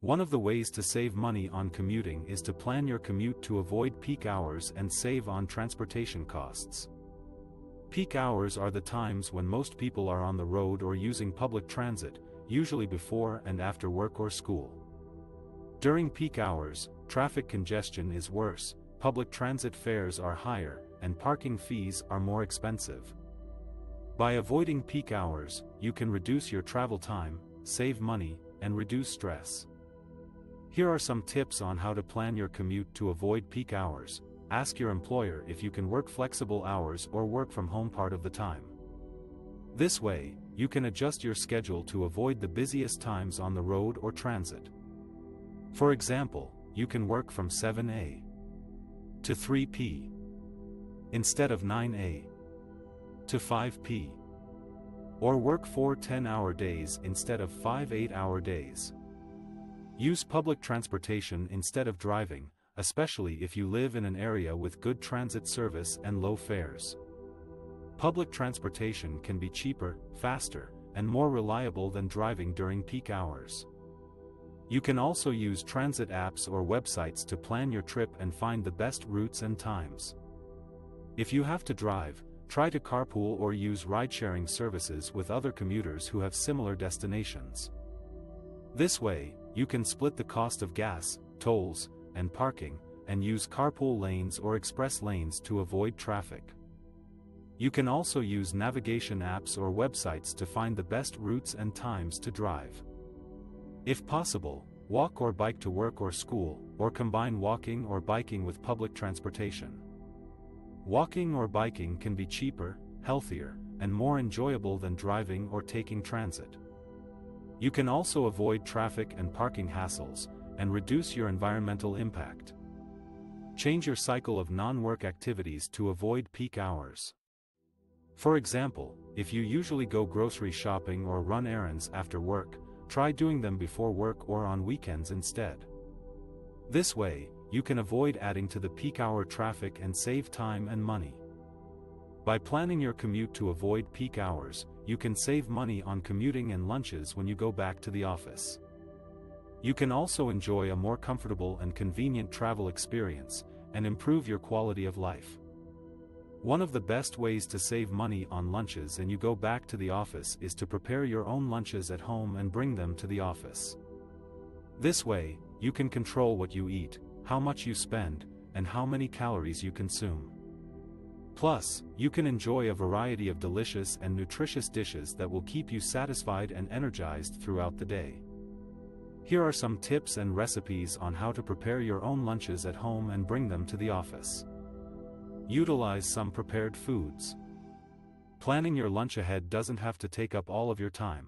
One of the ways to save money on commuting is to plan your commute to avoid peak hours and save on transportation costs. Peak hours are the times when most people are on the road or using public transit, usually before and after work or school. During peak hours, traffic congestion is worse, public transit fares are higher, and parking fees are more expensive. By avoiding peak hours, you can reduce your travel time, save money, and reduce stress. Here are some tips on how to plan your commute to avoid peak hours. Ask your employer if you can work flexible hours or work from home part of the time. This way, you can adjust your schedule to avoid the busiest times on the road or transit. For example, you can work from 7 a.m. to 3 p.m. instead of 9 a.m. to 5 p.m. or work 4 10-hour days instead of 5 8-hour days. Use public transportation instead of driving, especially if you live in an area with good transit service and low fares. Public transportation can be cheaper, faster, and more reliable than driving during peak hours. You can also use transit apps or websites to plan your trip and find the best routes and times. If you have to drive, try to carpool or use ride-sharing services with other commuters who have similar destinations. This way, you can split the cost of gas, tolls, and parking, and use carpool lanes or express lanes to avoid traffic. You can also use navigation apps or websites to find the best routes and times to drive. If possible, walk or bike to work or school, or combine walking or biking with public transportation. Walking or biking can be cheaper, healthier, and more enjoyable than driving or taking transit. You can also avoid traffic and parking hassles, and reduce your environmental impact. Change your cycle of non-work activities to avoid peak hours. For example, if you usually go grocery shopping or run errands after work, try doing them before work or on weekends instead. This way, you can avoid adding to the peak hour traffic and save time and money. By planning your commute to avoid peak hours, you can save money on commuting and lunches when you go back to the office. You can also enjoy a more comfortable and convenient travel experience, and improve your quality of life. One of the best ways to save money on lunches and you go back to the office is to prepare your own lunches at home and bring them to the office. This way, you can control what you eat, how much you spend, and how many calories you consume. Plus, you can enjoy a variety of delicious and nutritious dishes that will keep you satisfied and energized throughout the day. Here are some tips and recipes on how to prepare your own lunches at home and bring them to the office. Utilize some prepared foods. Planning your lunch ahead doesn't have to take up all of your time.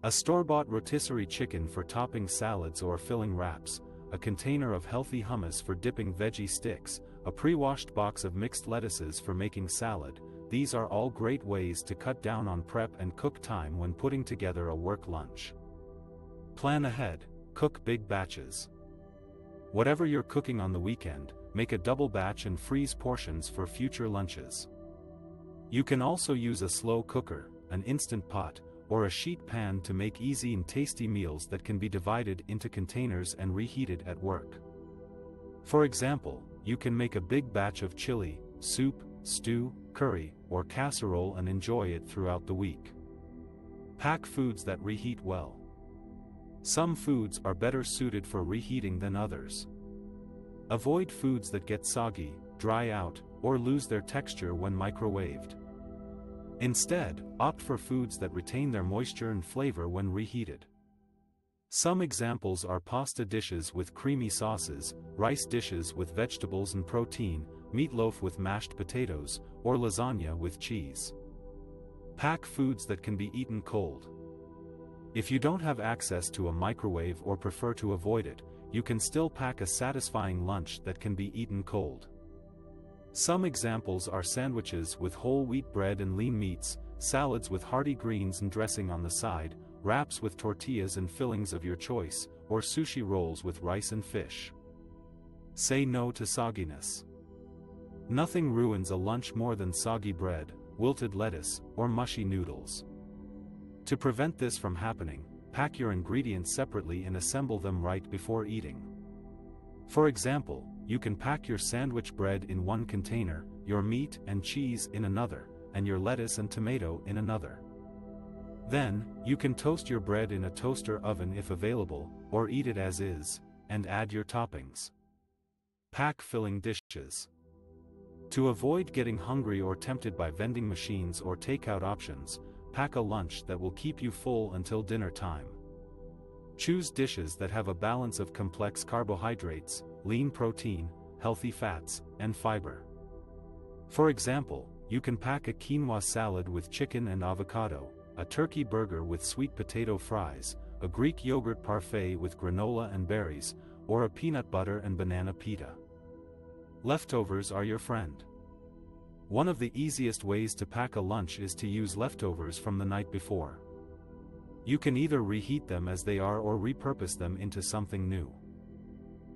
A store-bought rotisserie chicken for topping salads or filling wraps, a container of healthy hummus for dipping veggie sticks, a pre-washed box of mixed lettuces for making salad. These are all great ways to cut down on prep and cook time when putting together a work lunch. Plan ahead, cook big batches. Whatever you're cooking on the weekend, make a double batch and freeze portions for future lunches. You can also use a slow cooker, an instant pot, or a sheet pan to make easy and tasty meals that can be divided into containers and reheated at work. For example, you can make a big batch of chili, soup, stew, curry, or casserole and enjoy it throughout the week. Pack foods that reheat well. Some foods are better suited for reheating than others. Avoid foods that get soggy, dry out, or lose their texture when microwaved. Instead, opt for foods that retain their moisture and flavor when reheated. Some examples are pasta dishes with creamy sauces, rice dishes with vegetables and protein, meatloaf with mashed potatoes, or lasagna with cheese. Pack foods that can be eaten cold. If you don't have access to a microwave or prefer to avoid it, you can still pack a satisfying lunch that can be eaten cold. Some examples are sandwiches with whole wheat bread and lean meats, salads with hearty greens and dressing on the side, wraps with tortillas and fillings of your choice, or sushi rolls with rice and fish. Say no to sogginess. Nothing ruins a lunch more than soggy bread, wilted lettuce, or mushy noodles. To prevent this from happening, pack your ingredients separately and assemble them right before eating. For example, you can pack your sandwich bread in one container, your meat and cheese in another, and your lettuce and tomato in another. Then, you can toast your bread in a toaster oven if available, or eat it as is, and add your toppings. Pack filling dishes. To avoid getting hungry or tempted by vending machines or takeout options, pack a lunch that will keep you full until dinner time. Choose dishes that have a balance of complex carbohydrates, lean protein, healthy fats, and fiber. For example, you can pack a quinoa salad with chicken and avocado, a turkey burger with sweet potato fries, a Greek yogurt parfait with granola and berries, or a peanut butter and banana pita. Leftovers are your friend. One of the easiest ways to pack a lunch is to use leftovers from the night before. You can either reheat them as they are or repurpose them into something new.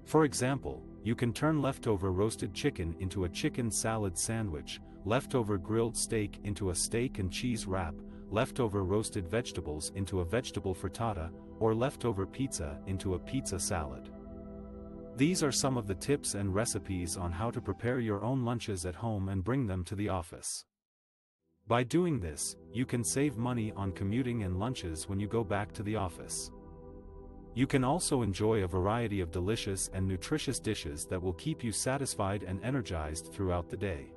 For example, you can turn leftover roasted chicken into a chicken salad sandwich, leftover grilled steak into a steak and cheese wrap, leftover roasted vegetables into a vegetable frittata, or leftover pizza into a pizza salad. These are some of the tips and recipes on how to prepare your own lunches at home and bring them to the office. By doing this, you can save money on commuting and lunches when you go back to the office. You can also enjoy a variety of delicious and nutritious dishes that will keep you satisfied and energized throughout the day.